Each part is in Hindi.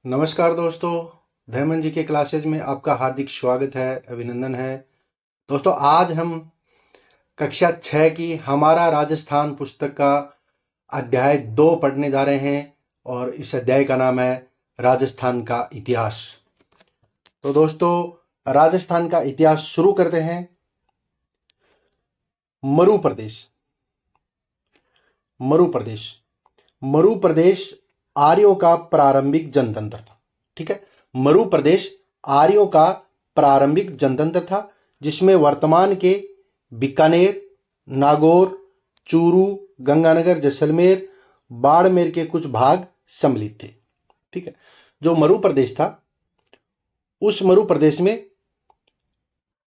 नमस्कार दोस्तों, धैमन जी के क्लासेज में आपका हार्दिक स्वागत है, अभिनंदन है। दोस्तों, आज हम कक्षा 6 की हमारा राजस्थान पुस्तक का अध्याय 2 पढ़ने जा रहे हैं और इस अध्याय का नाम है राजस्थान का इतिहास। तो दोस्तों, राजस्थान का इतिहास शुरू करते हैं। मरु प्रदेश। मरु प्रदेश मरु प्रदेश आर्यों का प्रारंभिक जनतंत्र था। ठीक है, मरु प्रदेश आर्यों का प्रारंभिक जनतंत्र था, जिसमें वर्तमान के बीकानेर, नागौर, चूरू, गंगानगर, जैसलमेर, बाड़मेर के कुछ भाग सम्मिलित थे। ठीक है, जो मरु प्रदेश था, उस मरु प्रदेश में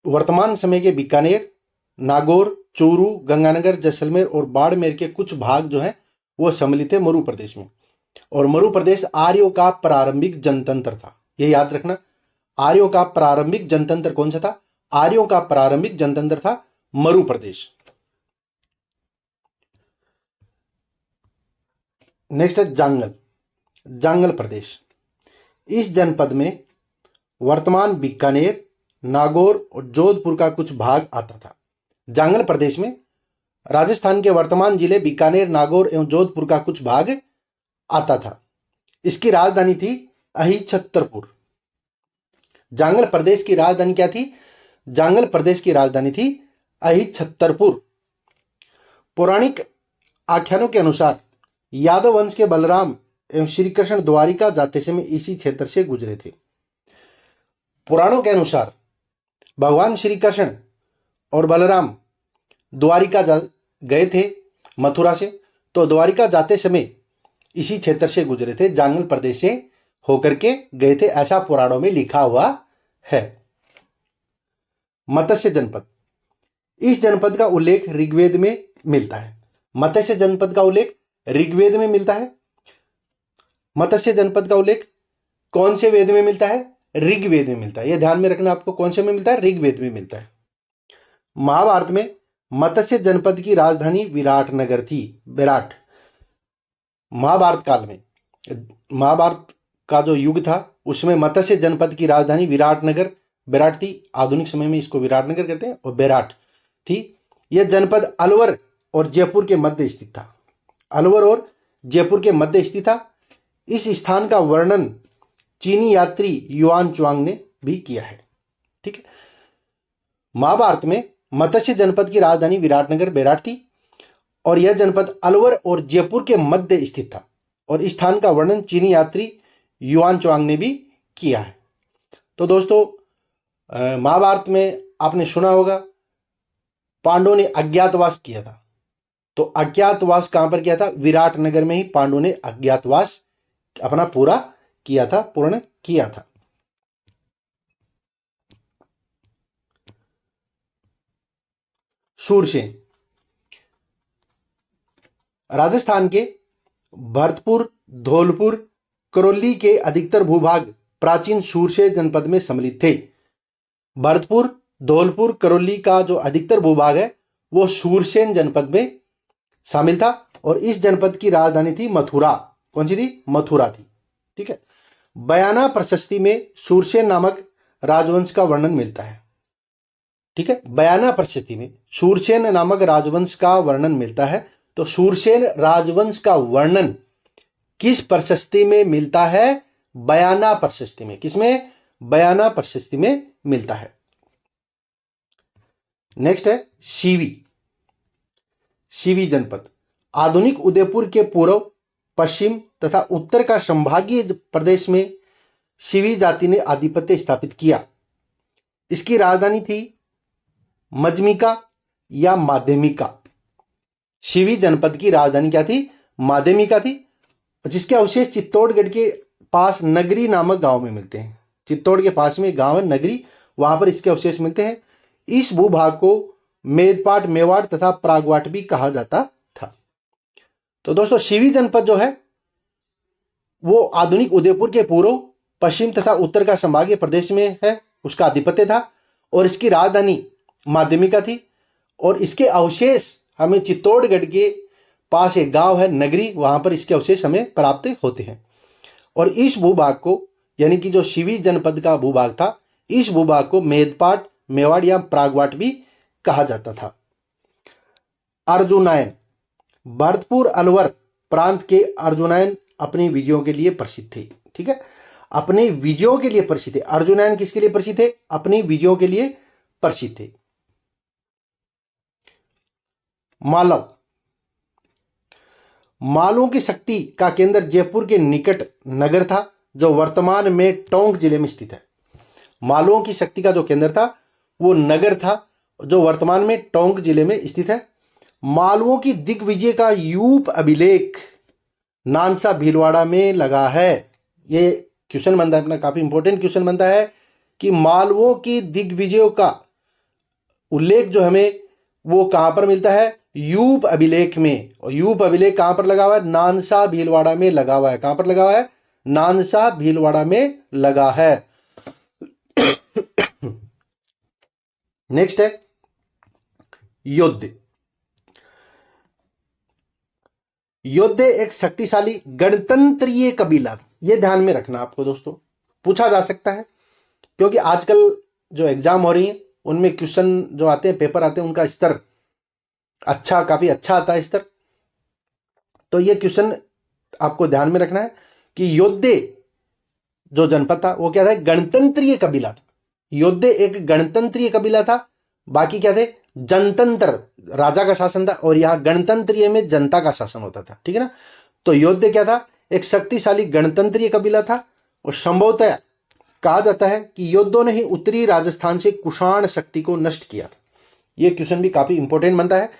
वर्तमान समय के बीकानेर, नागौर, चूरू, गंगानगर, जैसलमेर और बाड़मेर के कुछ भाग जो है वो सम्मिलित है मरु प्रदेश में। और मरु प्रदेश आर्यों का प्रारंभिक जनतंत्र था। यह याद रखना, आर्यों का प्रारंभिक जनतंत्र कौन सा था? आर्यों का प्रारंभिक जनतंत्र था मरु प्रदेश। नेक्स्ट है जांगल। जांगल प्रदेश। इस जनपद में वर्तमान बीकानेर, नागौर और जोधपुर का कुछ भाग आता था। जांगल प्रदेश में राजस्थान के वर्तमान जिले बीकानेर, नागौर एवं जोधपुर का कुछ भाग आता था। इसकी राजधानी थी अहिच्छत्रपुर। जांगल प्रदेश की राजधानी क्या थी? जांगल प्रदेश की राजधानी थी अहिच्छत्रपुर। पौराणिक आख्यानों के अनुसार यादव वंश के बलराम एवं श्री कृष्ण द्वारिका जाते समय इसी क्षेत्र से गुजरे थे। पुराणों के अनुसार भगवान श्री कृष्ण और बलराम द्वारिका गए थे मथुरा से, तो द्वारिका जाते समय इसी क्षेत्र से गुजरे थे, जांगल प्रदेश से होकर के गए थे, ऐसा पुराणों में लिखा हुआ है। मत्स्य जनपद। इस जनपद का उल्लेख ऋग्वेद में मिलता है। मत्स्य जनपद का उल्लेख ऋग्वेद में मिलता है। मत्स्य जनपद का उल्लेख कौन से वेद में मिलता है? ऋग्वेद में मिलता है। यह ध्यान में रखना, आपको कौन से में मिलता है? ऋग्वेद में मिलता है। महाभारत में मत्स्य जनपद की राजधानी विराटनगर थी। विराट। महाभारत काल में, महाभारत का जो युग था उसमें मत्स्य जनपद की राजधानी विराट थी। आधुनिक समय में इसको विराटनगर कहते हैं, और विराट थी। यह जनपद अलवर और जयपुर के मध्य स्थित था। अलवर और जयपुर के मध्य स्थित था। इस स्थान का वर्णन चीनी यात्री युआन चुआंग ने भी किया है। ठीक है, महाभारत में मत्स्य जनपद की राजधानी विराटनगर विराट थी और यह जनपद अलवर और जयपुर के मध्य स्थित था, और इस स्थान का वर्णन चीनी यात्री युआन चुआंग ने भी किया है। तो दोस्तों, महाभारत में आपने सुना होगा पांडवों ने अज्ञातवास किया था। तो अज्ञातवास कहां पर किया था? विराटनगर में ही पांडवों ने अज्ञातवास अपना पूर्ण किया था। शूरसेन। राजस्थान के भरतपुर, धौलपुर, करौली के अधिकतर भूभाग प्राचीन शूरसेन जनपद में सम्मिलित थे। भरतपुर, धौलपुर, करौली का जो अधिकतर भूभाग है वो शूरसेन जनपद में शामिल था, और इस जनपद की राजधानी थी मथुरा। कौन सी थी? मथुरा थी। ठीक है, बयाना प्रशस्ति में शूरसेन नामक राजवंश का वर्णन मिलता है। ठीक है, बयाना प्रशस्ति में शूरसेन नामक राजवंश का वर्णन मिलता है। तो शूरसेन राजवंश का वर्णन किस प्रशस्ति में मिलता है? बयाना प्रशस्ति में। किसमें? बयाना प्रशस्ति में मिलता है। नेक्स्ट है सीवी। सीवी जनपद आधुनिक उदयपुर के पूर्व, पश्चिम तथा उत्तर का संभागीय प्रदेश में सीवी जाति ने आधिपत्य स्थापित किया। इसकी राजधानी थी मजमिका या माध्यमिका। सीवी जनपद की राजधानी क्या थी? माध्यमिका थी, जिसके अवशेष चित्तौड़गढ़ के पास नगरी नामक गांव में मिलते हैं। चित्तौड़ के पास में गांव है नगरी, वहां पर इसके अवशेष मिलते हैं। इस भूभाग को मेदपाट, मेवाड़ तथा प्रागवाट भी कहा जाता था। तो दोस्तों, सीवी जनपद जो है वो आधुनिक उदयपुर के पूर्व, पश्चिम तथा उत्तर का संभागीय प्रदेश में है, उसका आधिपत्य था, और इसकी राजधानी माध्यमिका थी, और इसके अवशेष हमें चित्तौड़गढ़ के पास एक गांव है नगरी, वहां पर इसके अवशेष हमें प्राप्त होते हैं। और इस भूभाग को, यानी कि जो शिवी जनपद का भूभाग था, इस भूभाग को मेदपाट, मेवाड़ या प्रागवाट भी कहा जाता था। अर्जुनायन, भरतपुर अलवर प्रांत के अर्जुनायन अपनी विजयों के लिए प्रसिद्ध थे। ठीक है, अपने विजयों के लिए प्रसिद्ध थे। अर्जुनायन किसके लिए प्रसिद्ध थे? अपनी विजयों के लिए प्रसिद्ध थे। मालव, मालवों की शक्ति का केंद्र जयपुर के निकट नगर था, जो वर्तमान में टोंक जिले में स्थित है। मालवों की शक्ति का जो केंद्र था वो नगर था, जो वर्तमान में टोंक जिले में स्थित है। मालवों की दिग्विजय का यूप अभिलेख नानसा भीलवाड़ा में लगा है। ये क्वेश्चन बनता है अपना, काफी इंपॉर्टेंट क्वेश्चन बनता है कि मालवों की दिग्विजयों का उल्लेख जो हमें वो कहां पर मिलता है? यूप अभिलेख में। और यूप अभिलेख कहां पर लगा हुआ है? नानसा भीलवाड़ा में लगा हुआ है। कहां पर लगा हुआ है? नानसा भीलवाड़ा में लगा है। नेक्स्ट है योद्धे। योद्धे एक शक्तिशाली गणतंत्रीय कबीला। यह ध्यान में रखना आपको दोस्तों, पूछा जा सकता है, क्योंकि आजकल जो एग्जाम हो रही है उनमें क्वेश्चन जो आते हैं, पेपर आते हैं, उनका स्तर काफी अच्छा आता है स्तर। तो यह क्वेश्चन आपको ध्यान में रखना है कि योद्धे जो जनपद था वो क्या था? गणतंत्रीय कबीला था। योद्धे एक गणतंत्रीय कबीला था, बाकी क्या थे? जनतंत्र, राजा का शासन था, और यहां गणतंत्रीय में जनता का शासन होता था। ठीक है ना? तो योद्धे क्या था? एक शक्तिशाली गणतंत्रीय कबीला था। और संभवतः कहा जाता है कि योद्धों ने ही उत्तरी राजस्थान से कुषाण शक्ति को नष्ट किया था। यह क्वेश्चन भी काफी इंपॉर्टेंट बनता है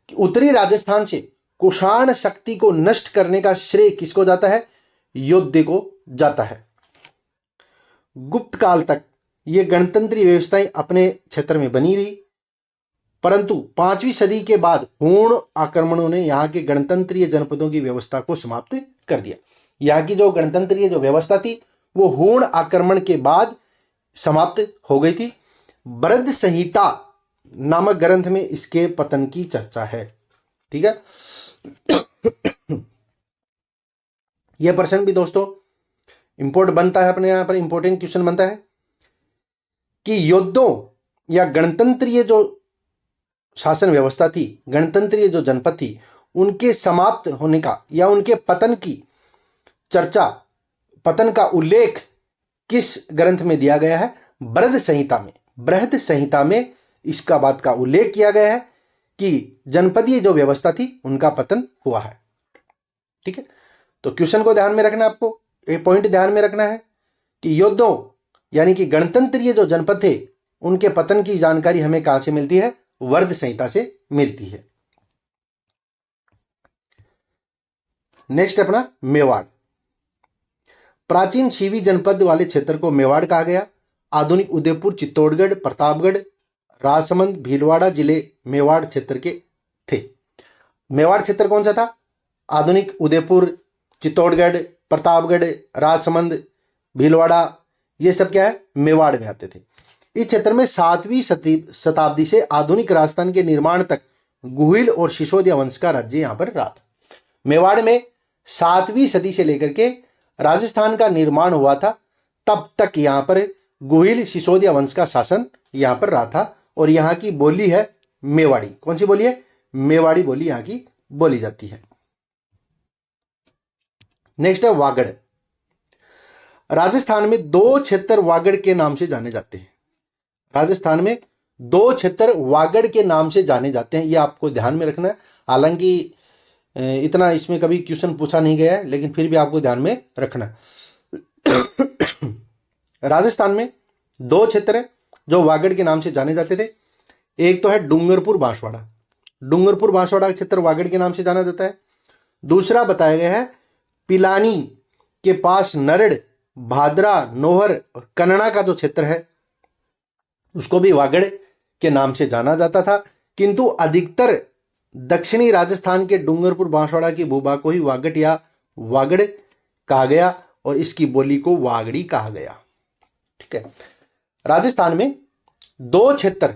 कि उत्तरी राजस्थान से कुषाण शक्ति को नष्ट करने का श्रेय किसको जाता है? योद्धे को जाता है। गुप्त काल तक ये गणतंत्रीय व्यवस्थाएं अपने क्षेत्र में बनी रही, परंतु 5वीं सदी के बाद हूण आक्रमणों ने यहां के गणतंत्रीय जनपदों की व्यवस्था को समाप्त कर दिया। यहां की जो गणतंत्रीय जो व्यवस्था थी वो हूण आक्रमण के बाद समाप्त हो गई थी। बृहद संहिता नामक ग्रंथ में इसके पतन की चर्चा है। ठीक है, यह प्रश्न भी दोस्तों इंपोर्ट बनता है, अपने यहां पर इंपोर्टेंट क्वेश्चन बनता है कि योद्धों या गणतंत्रीय जो शासन व्यवस्था थी, गणतंत्रीय जो जनपद थी, उनके समाप्त होने का या उनके पतन की चर्चा, पतन का उल्लेख किस ग्रंथ में दिया गया है? बृहद संहिता में। बृहद संहिता में इसका बात का उल्लेख किया गया है कि जनपदीय जो व्यवस्था थी उनका पतन हुआ है। ठीक है, तो क्वेश्चन को ध्यान में रखना, आपको एक पॉइंट ध्यान में रखना है कि योद्धों यानी कि गणतंत्रीय जो जनपद थे उनके पतन की जानकारी हमें कहां से मिलती है? बृहद संहिता से मिलती है। नेक्स्ट अपना मेवाड़। प्राचीन शिवी जनपद वाले क्षेत्र को मेवाड़ कहा गया। आधुनिक उदयपुर, चित्तौड़गढ़, प्रतापगढ़, राजसमंद, भीलवाड़ा जिले मेवाड़ क्षेत्र के थे। मेवाड़ क्षेत्र कौन सा था? आधुनिक उदयपुर, चित्तौड़गढ़, प्रतापगढ़, राजसमंद, भीलवाड़ा, ये सब क्या है? मेवाड़ में आते थे। इस क्षेत्र में 7वीं शताब्दी से आधुनिक राजस्थान के निर्माण तक गुहिल और सिसोदिया वंश का राज्य यहां पर रहा था। मेवाड़ में 7वीं सदी से लेकर के राजस्थान का निर्माण हुआ था, तब तक यहां पर गुहिल सिसोदिया वंश का शासन यहां पर रहा था। और यहां की बोली है मेवाड़ी। कौन सी बोली है? मेवाड़ी बोली यहां की बोली जाती है। नेक्स्ट है वागड़। राजस्थान में 2 क्षेत्र वागड़ के नाम से जाने जाते हैं। राजस्थान में 2 क्षेत्र वागड़ के नाम से जाने जाते हैं, यह आपको ध्यान में रखना है। हालांकि इतना इसमें कभी क्वेश्चन पूछा नहीं गया है, लेकिन फिर भी आपको ध्यान में रखना है। राजस्थान में 2 क्षेत्र है जो वागड़ के नाम से जाने जाते थे। एक तो है डूंगरपुर बांसवाड़ा। डूंगरपुर बांसवाड़ा क्षेत्र वागड़ के नाम से जाना जाता है। दूसरा बताया गया है पिलानी के पास नरड़, भादरा, नोहर और कन्नड़ा का जो क्षेत्र है उसको भी वागड़ के नाम से जाना जाता था, किंतु अधिकतर दक्षिणी राजस्थान के डूंगरपुर बांसवाड़ा की भूभाग को ही वागड़ या वागड़ कहा गया और इसकी बोली को वागड़ी कहा गया। ठीक है, राजस्थान में 2 क्षेत्र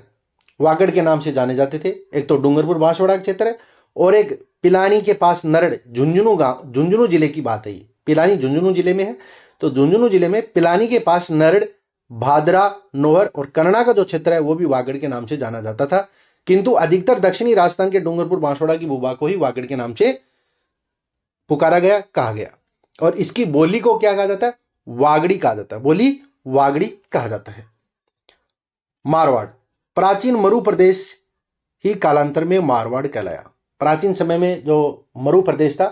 वागड़ के नाम से जाने जाते थे। एक तो डूंगरपुर बांसवाड़ा क्षेत्र है और एक पिलानी के पास नरड़, झुंझुनू गांव, झुंझुनू जिले की बात है। पिलानी झुंझुनू जिले में है। तो झुंझुनू जिले में पिलानी के पास नरड़, भादरा, नोहर और कन्नड़ा का जो क्षेत्र है वो भी वागड़ के नाम से जाना जाता था, किंतु अधिकतर दक्षिणी राजस्थान के डूंगरपुर बांसवाड़ा की भूभाग को ही वागड़ के नाम से पुकारा गया, कहा गया। और इसकी बोली को क्या कहा जाता है? वागड़ी कहा जाता है। बोली वागड़ी कहा जाता है। मारवाड़, प्राचीन मरु प्रदेश ही कालांतर में मारवाड़ कहलाया। प्राचीन समय में जो मरु प्रदेश था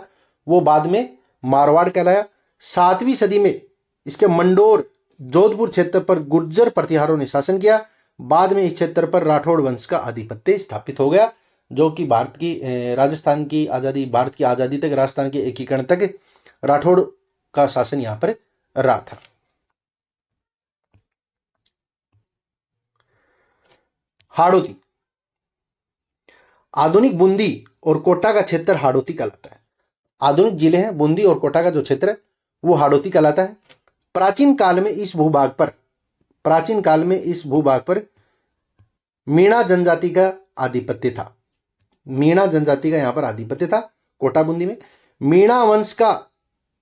वो बाद में मारवाड़ कहलाया। 7वीं सदी में इसके मंडोर, जोधपुर क्षेत्र पर गुर्जर प्रतिहारों ने शासन किया। बाद में इस क्षेत्र पर राठौड़ वंश का आधिपत्य स्थापित हो गया, जो कि भारत की आजादी तक, राजस्थान के एकीकरण तक राठौड़ का शासन यहां पर रहा था। हाड़ौती, आधुनिक बूंदी और कोटा का क्षेत्र हाड़ौती कहलाता है। आधुनिक जिले हैं बूंदी और कोटा का जो क्षेत्र है वो हाड़ौती कहलाता है। प्राचीन काल में इस भूभाग पर मीणा जनजाति का आधिपत्य था। मीणा जनजाति का यहां पर आधिपत्य था कोटा बूंदी में। मीणा वंश का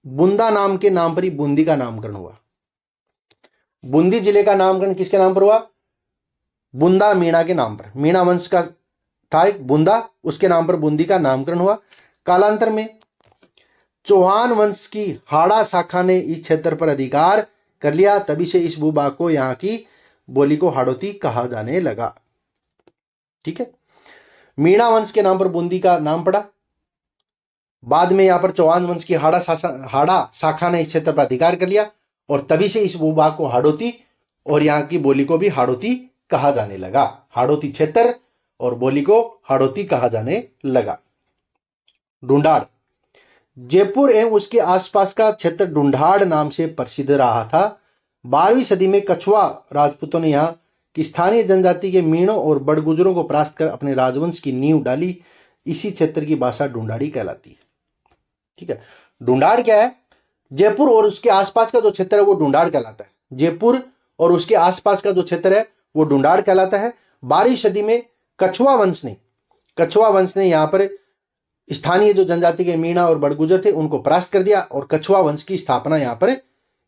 बुंदा नाम के नाम पर ही बूंदी का नामकरण हुआ। बूंदी जिले का नामकरण किसके नाम पर हुआ? बुंदा मीणा के नाम पर। मीणा वंश का था एक बुंदा, उसके नाम पर बूंदी का नामकरण हुआ। कालांतर में चौहान वंश की हाड़ा शाखा ने इस क्षेत्र पर अधिकार कर लिया, तभी से इस भूभाग को, यहां की बोली को हाड़ौती कहा जाने लगा। ठीक है, मीणा वंश के नाम पर बूंदी का नाम पड़ा। बाद में यहां पर चौहान वंश की हाड़ा शाखा ने इस क्षेत्र पर अधिकार कर लिया और तभी से इस भूभाग को हाड़ौती और यहां की बोली को भी हाड़ौती कहा जाने लगा। हाड़ौती क्षेत्र और बोली को हाड़ौती कहा जाने लगा। ढूंढाड़, जयपुर एवं उसके आसपास का क्षेत्र ढूंढाड़ नाम से प्रसिद्ध रहा था। 12वीं सदी में कछुआ राजपूतों ने यहां की स्थानीय जनजाति के मीणों और बड़गुजरों को परास्त कर अपने राजवंश की नींव डाली। इसी क्षेत्र की भाषा ढूंढाड़ी कहलाती है। ठीक है, ढूंढाड़ क्या है? जयपुर और उसके आसपास का जो क्षेत्र है वो ढूंढाड़ कहलाता है। जयपुर और उसके आसपास का जो क्षेत्र है वो ढूंढाड़ कहलाता है। 12वीं सदी में कछुआ वंश ने यहां पर स्थानीय जो जनजाति के मीणा और बड़गुजर थे उनको परास्त कर दिया और कछुआ वंश की स्थापना यहां पर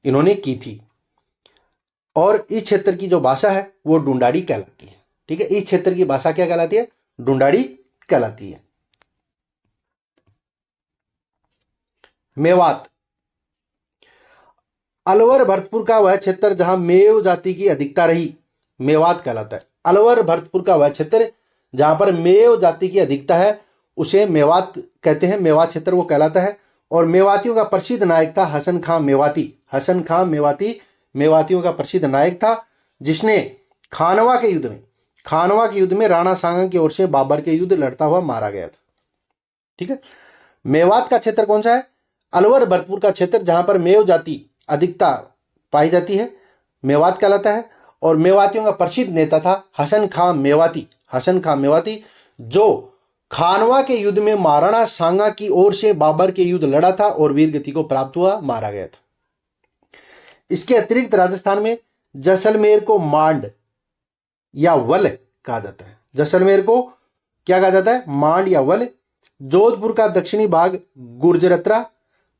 इन्होंने की थी। और इस क्षेत्र की जो भाषा है वो ढूंढाड़ी कहलाती है। ठीक है, इस क्षेत्र की भाषा क्या कहलाती है? ढूंढाड़ी कहलाती है। मेवात, अलवर भरतपुर का वह क्षेत्र जहां मेव जाति की अधिकता रही, मेवात कहलाता है। अलवर भरतपुर का वह क्षेत्र जहां पर मेव जाति की अधिकता है उसे मेवात कहते हैं। मेवात क्षेत्र वो कहलाता है। और मेवातियों का प्रसिद्ध नायक था हसन खां मेवाती। हसन खां मेवाती मेवातियों का प्रसिद्ध नायक था, जिसने खानवा के युद्ध में राणा सांगा की ओर से बाबर के युद्ध लड़ता हुआ मारा गया था। ठीक है, मेवात का क्षेत्र कौन सा है? अलवर भरतपुर का क्षेत्र जहां पर मेव जाति अधिकता पाई जाती है, मेवात कहलाता है। और मेवातियों का प्रसिद्ध नेता था हसन खां मेवाती, जो खानवा के युद्ध में महाराणा सांगा की ओर से बाबर के युद्ध लड़ा था और वीर गति को प्राप्त हुआ, मारा गया था। इसके अतिरिक्त राजस्थान में जैसलमेर को मांड या वल कहा जाता है। जैसलमेर को क्या कहा जाता है? मांड या वल। जोधपुर का दक्षिणी भाग गुर्जरत्रा,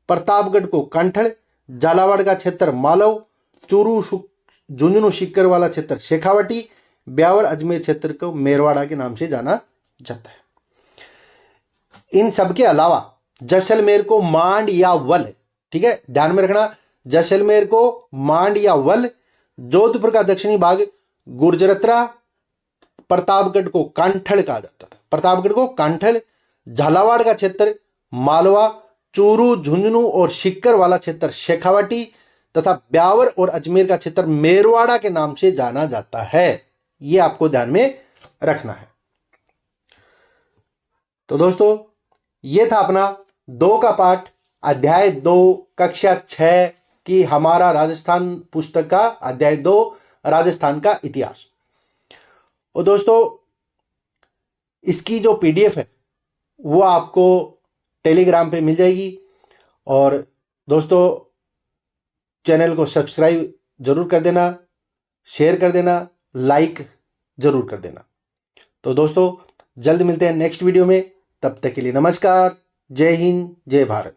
प्रतापगढ़ को कंठड़, झालावाड़ का क्षेत्र मालव, चूरू झुंझुनू शिक्कर वाला क्षेत्र शेखावटी, ब्यावर अजमेर क्षेत्र को मेरवाड़ा के नाम से जाना जाता है। इन सब के अलावा जैसलमेर को मांड या वल, ठीक है, ध्यान में रखना, जैसलमेर को मांड या वल, जोधपुर का दक्षिणी भाग गुर्जरत्रा, प्रतापगढ़ को कांठल कहा जाता था। प्रतापगढ़ को कांठल, झालावाड़ का क्षेत्र मालवा, चूरू झुंझुनू और शिक्कर वाला क्षेत्र शेखावटी तथा ब्यावर और अजमेर का क्षेत्र मेरवाड़ा के नाम से जाना जाता है। यह आपको ध्यान में रखना है। तो दोस्तों, यह था अपना 2 का पाठ, अध्याय 2 कक्षा 6 की हमारा राजस्थान पुस्तक का अध्याय 2 राजस्थान का इतिहास। और दोस्तों, इसकी जो पीडीएफ है वो आपको टेलीग्राम पे मिल जाएगी। और दोस्तों, चैनल को सब्सक्राइब जरूर कर देना, शेयर कर देना, लाइक जरूर कर देना। तो दोस्तों, जल्द मिलते हैं नेक्स्ट वीडियो में। तब तक के लिए नमस्कार, जय हिंद, जय भारत।